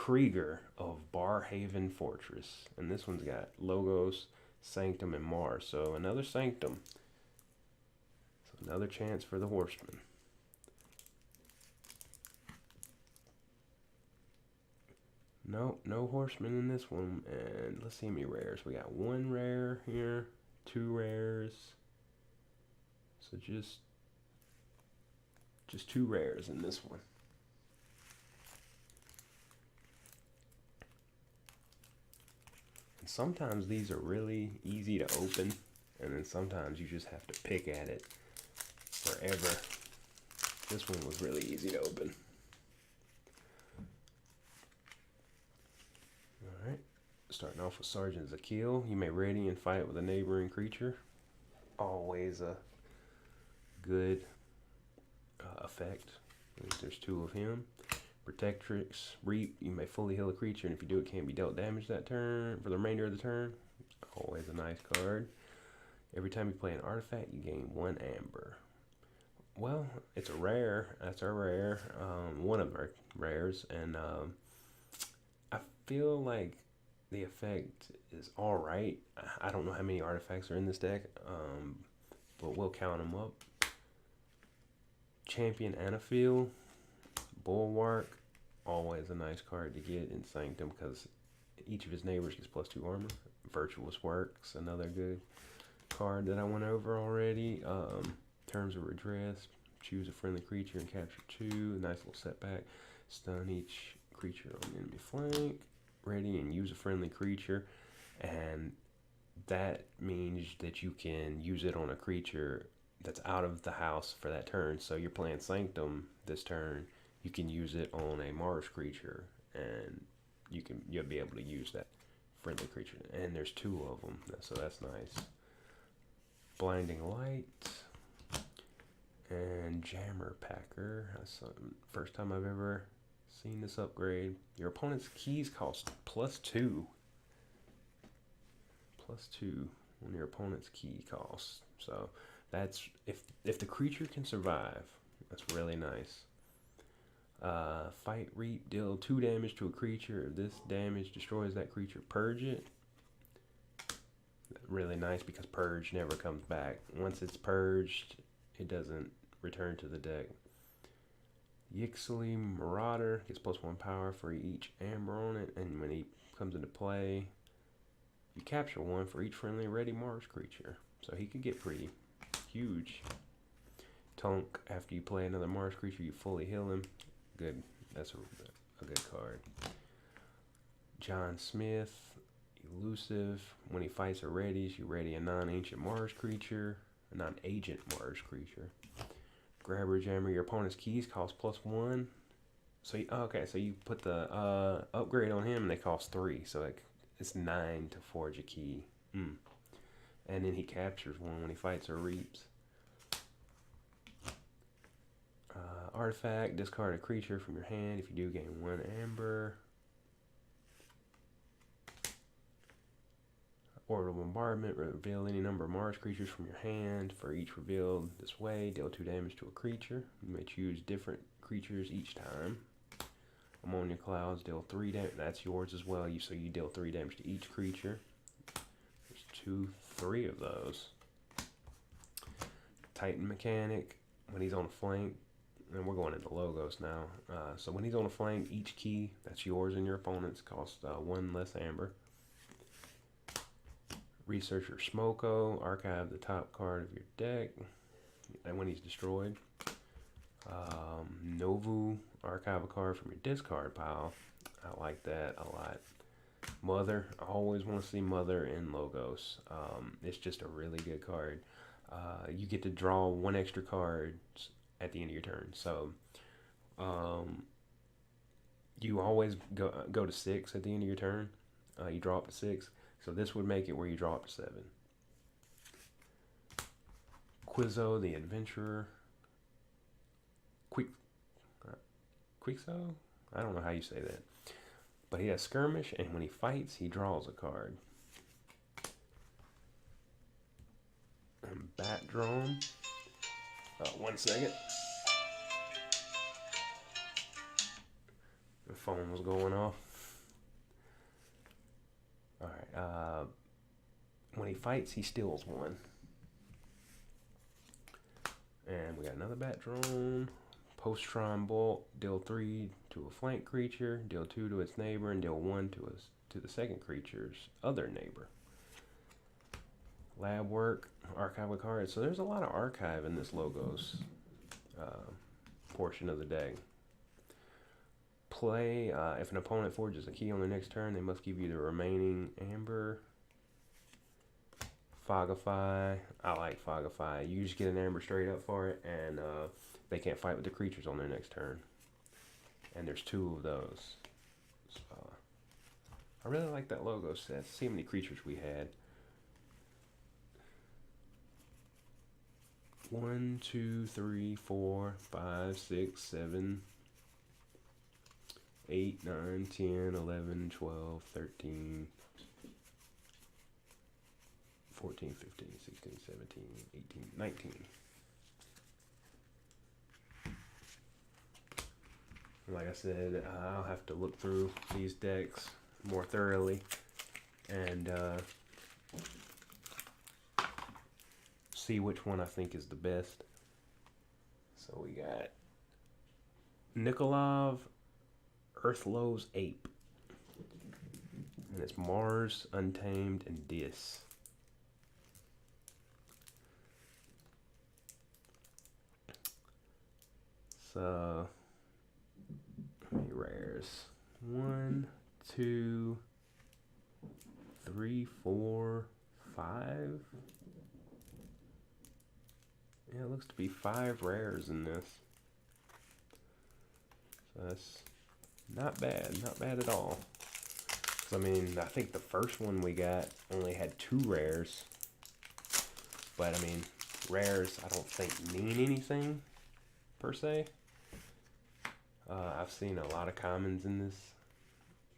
Krieger of Barhaven Fortress. And this one's got Logos, Sanctum, and Mars. So another Sanctum. So another chance for the Horseman. No, no Horseman in this one. And let's see how many rares. We got one rare here, two rares. So just two rares in this one. And sometimes these are really easy to open, and then sometimes you just have to pick at it forever. This one was really easy to open. Alright, starting off with Sergeant Zakil. You may ready and fight with a neighboring creature. Always a good effect. There's two of him. Protectrix, Reap. You may fully heal a creature, and if you do, it can't be dealt damage that turn for the remainder of the turn. Always a nice card. Every time you play an artifact, you gain 1 amber. Well, it's a rare. That's our rare. One of our rares, and I feel like the effect is all right. I don't know how many artifacts are in this deck, but we'll count them up. Champion Anafiel, Bulwark, always a nice card to get in Sanctum because each of his neighbors gets +2 armor. Virtuous Works, another good card that I went over already. Terms of Redress, choose a friendly creature and capture 2. Nice little setback. Stun each creature on the enemy flank. Ready and use a friendly creature, and that means that you can use it on a creature that's out of the house for that turn. So you're playing Sanctum this turn, you can use it on a Mars creature, and you'll be able to use that friendly creature. And there's 2 of them, so that's nice. Blinding Light and Jammer Packer. That's the first time I've ever seen this upgrade. Your opponent's keys cost +2. +2 on your opponent's key cost. So that's if the creature can survive, that's really nice. Fight Reap, deal 2 damage to a creature. If this damage destroys that creature, purge it. Really nice because purge never comes back. Once it's purged, it doesn't return to the deck. Yixley Marauder gets +1 power for each amber on it, and when he comes into play, you capture 1 for each friendly ready Mars creature. So he could get pretty huge. Tunk, after you play another Mars creature, you fully heal him. Good, that's a good card. John Smith, Elusive. When he fights or readies, you ready a non-ancient Mars creature, a non-agent Mars creature. Grabber Jammer, your opponent's keys cost +1. So okay, so you put the upgrade on him, and they cost 3. So it's 9 to forge a key. And then he captures 1 when he fights or reaps. Artifact, discard a creature from your hand. If you do, gain 1 amber. Orbital Bombardment, reveal any number of Mars creatures from your hand. For each revealed this way, deal 2 damage to a creature. You may choose different creatures each time. Ammonia Clouds, deal 3 damage. That's yours as well. So you deal 3 damage to each creature. There's 3 of those. Titan Mechanic, when he's on a flank, and we're going into logos now. So when he's on a flank, each key that's yours and your opponent's costs 1 less amber. Researcher Smoko, archive the top card of your deck, and when he's destroyed. Novu, archive a card from your discard pile. I like that a lot. Mother, I always want to see Mother in logos. It's just a really good card. You get to draw 1 extra card at the end of your turn. So you always go to 6 at the end of your turn. You draw up to 6. So this would make it where you draw up to 7. Quizzo the Adventurer. Quixo? I don't know how you say that. But he has Skirmish, and when he fights, he draws a card. And Bat Drone. 1 second. The phone was going off. When he fights, he steals one. And we got another bat drone. Post-tron bolt. Deal 3 to a flank creature. Deal 2 to its neighbor. And deal 1 to the second creature's other neighbor. Lab work. Archive a card. So there's a lot of archive in this logos portion of the deck. Play. If an opponent forges a key on their next turn, they must give you the remaining amber. Fogify. I like Fogify. You just get an amber straight up for it, and they can't fight with the creatures on their next turn. And there's 2 of those. So, I really like that logo set. Let's see how many creatures we had. 1, 2, 3, 4, 5, 6, 7, 8, 9, 10, 11, 12, 13, 14, 15, 16, 17, 18, 19. Like I said, I'll have to look through these decks more thoroughly and see which one I think is the best. So we got Nikolov Earthlow's Ape. And it's Mars, Untamed, and Dis. So, how many rares? 1, 2, 3, 4, 5. Yeah, it looks to be 5 rares in this. So that's not bad at all. I mean, I think the first one we got only had 2 rares. But I mean, rares I don't think mean anything per se. I've seen a lot of commons in this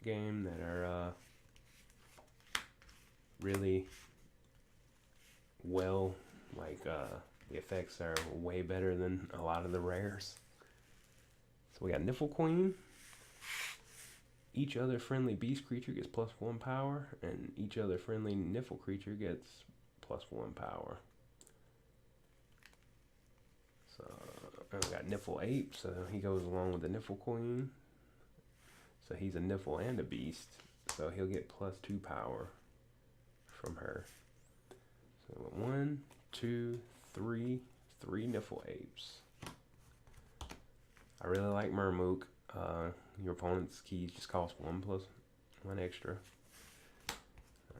game that are really well, like the effects are way better than a lot of the rares. So we got Niffle Queen. Each other friendly beast creature gets +1 power, and each other friendly Niffle creature gets +1 power. So we got Niffle Ape, so he goes along with the Niffle Queen. So he's a Niffle and a beast, so he'll get +2 power from her. So 1, 2, 3 Niffle Apes. I really like Murmook. Your opponent's keys just cost 1+1 extra.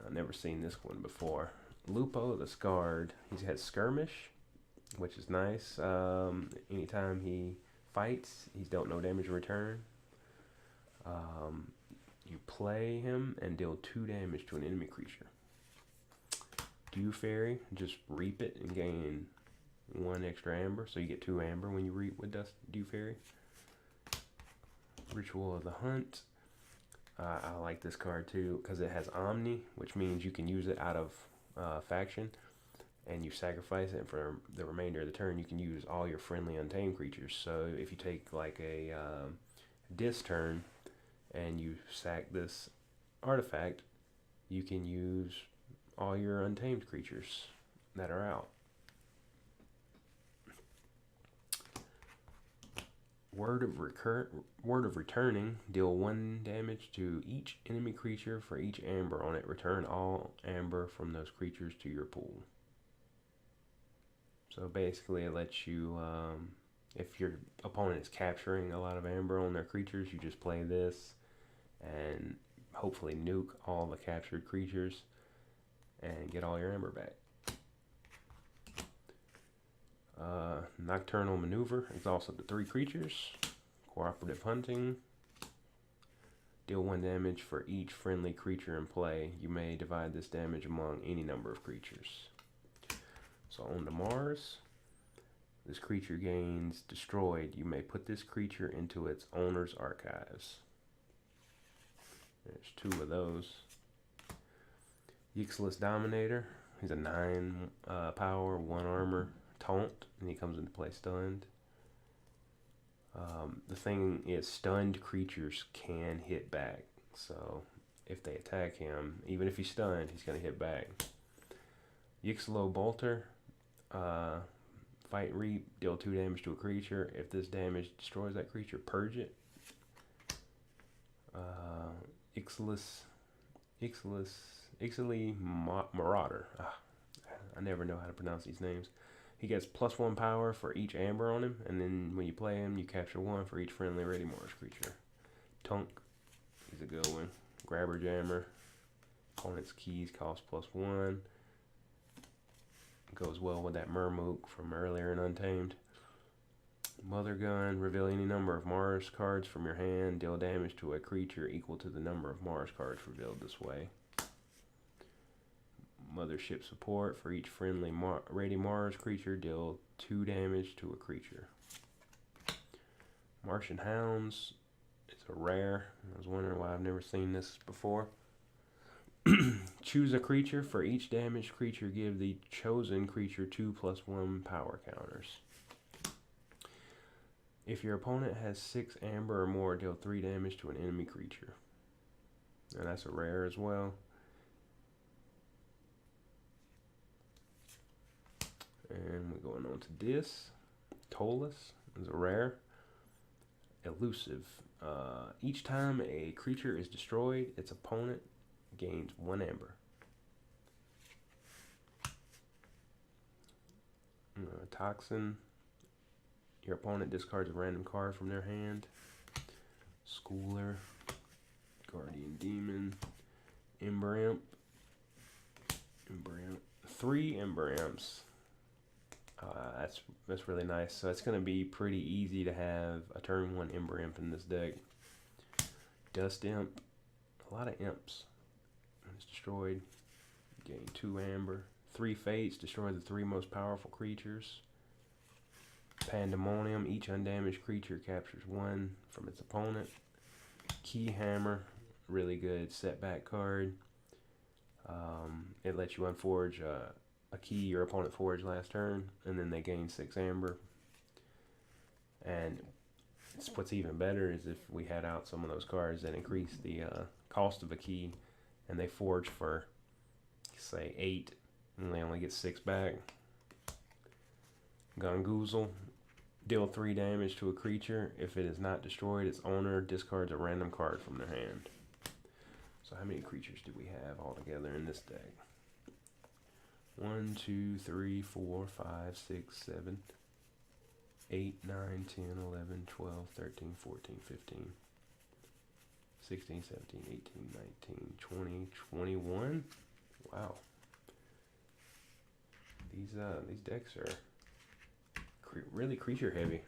I've never seen this one before. Lupo the Scarred. He's had Skirmish, which is nice. Anytime he fights, he's dealt no damage in return. You play him and deal 2 damage to an enemy creature. Dew Fairy, just reap it and gain 1 extra amber. So you get 2 amber when you reap with Dew Fairy. Ritual of the Hunt. I like this card too because it has Omni, which means you can use it out of faction, and you sacrifice it, and for the remainder of the turn you can use all your friendly untamed creatures. So if you take like a Dis turn and you sack this artifact, you can use all your untamed creatures that are out. Word of Returning. Deal 1 damage to each enemy creature for each amber on it. Return all amber from those creatures to your pool. So basically it lets you, if your opponent is capturing a lot of amber on their creatures, you just play this and hopefully nuke all the captured creatures and get all your amber back. Nocturnal Maneuver. Exhausts up to 3 creatures. Cooperative Hunting. Deal 1 damage for each friendly creature in play. You may divide this damage among any number of creatures. So on to Mars. This creature gains destroyed. You may put this creature into its owner's archives. There's 2 of those. Yixless Dominator. He's a 9 power, 1 armor. Taunt, and he comes into play stunned. The thing is, stunned creatures can hit back, so if they attack him. Even if he's stunned, he's going to hit back. Yixlo Bolter. Fight Reap. Deal 2 damage to a creature. If this damage destroys that creature, purge it. Ixaly Marauder. I never know how to pronounce these names. He gets +1 power for each amber on him, and then when you play him, you capture 1 for each friendly Ready Mars creature. Tunk, he's a good one. Grabber Jammer. Opponent's keys cost +1. Goes well with that Murmook from earlier in Untamed. Mother Gun, reveal any number of Mars cards from your hand. Deal damage to a creature equal to the number of Mars cards revealed this way. Mothership Support, for each friendly Ready Mars creature, deal 2 damage to a creature. Martian Hounds, it's a rare. I was wondering why I've never seen this before. Choose a creature. For each damaged creature, give the chosen creature 2+1 power counters. If your opponent has 6 amber or more, deal 3 damage to an enemy creature. And that's a rare as well. And we're going on to this. Tolus is a rare. Elusive. Each time a creature is destroyed, its opponent gains 1 amber. Toxin. Your opponent discards a random card from their hand. Schooler. Guardian Demon. Ember Imp. 3 Ember Imps. That's really nice. So it's going to be pretty easy to have a turn 1 Ember Imp in this deck. Dust Imp. A lot of imps. It's destroyed. Gain 2 amber. 3 Fates. Destroy the 3 most powerful creatures. Pandemonium. Each undamaged creature captures 1 from its opponent. Key Hammer. Really good setback card. It lets you unforge a key your opponent forged last turn, and then they gain 6 amber. And what's even better is if we had out some of those cards that increase the cost of a key, and they forge for, say, 8, and they only get 6 back. Gungoozle. Deal 3 damage to a creature. If it is not destroyed, its owner discards a random card from their hand. So how many creatures do we have altogether in this deck? 1, 2, 3, 4, 5, 6, 7, 8, 9, 10, 11, 12, 13, 14, 15, 16, 17, 18, 19, 20, 21. Wow. These decks are really creature heavy.